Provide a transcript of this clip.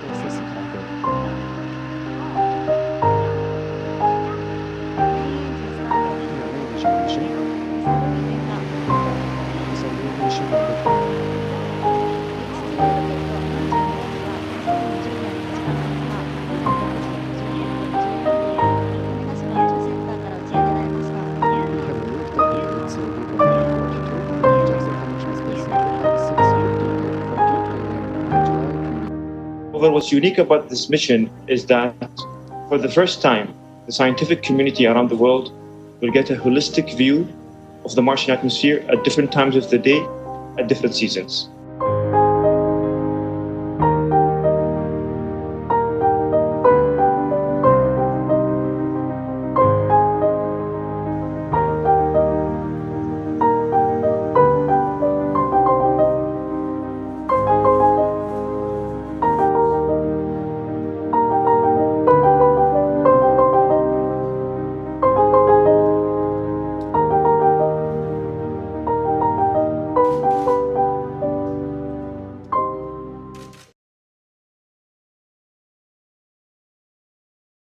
Process control. Main engine Disaggregation of the we have moved the units legal and just the connection space at 6:50 from July. However, what's unique about this mission is that for the first time, the scientific community around the world will get a holistic view of the Martian atmosphere at different times of the day, at different seasons.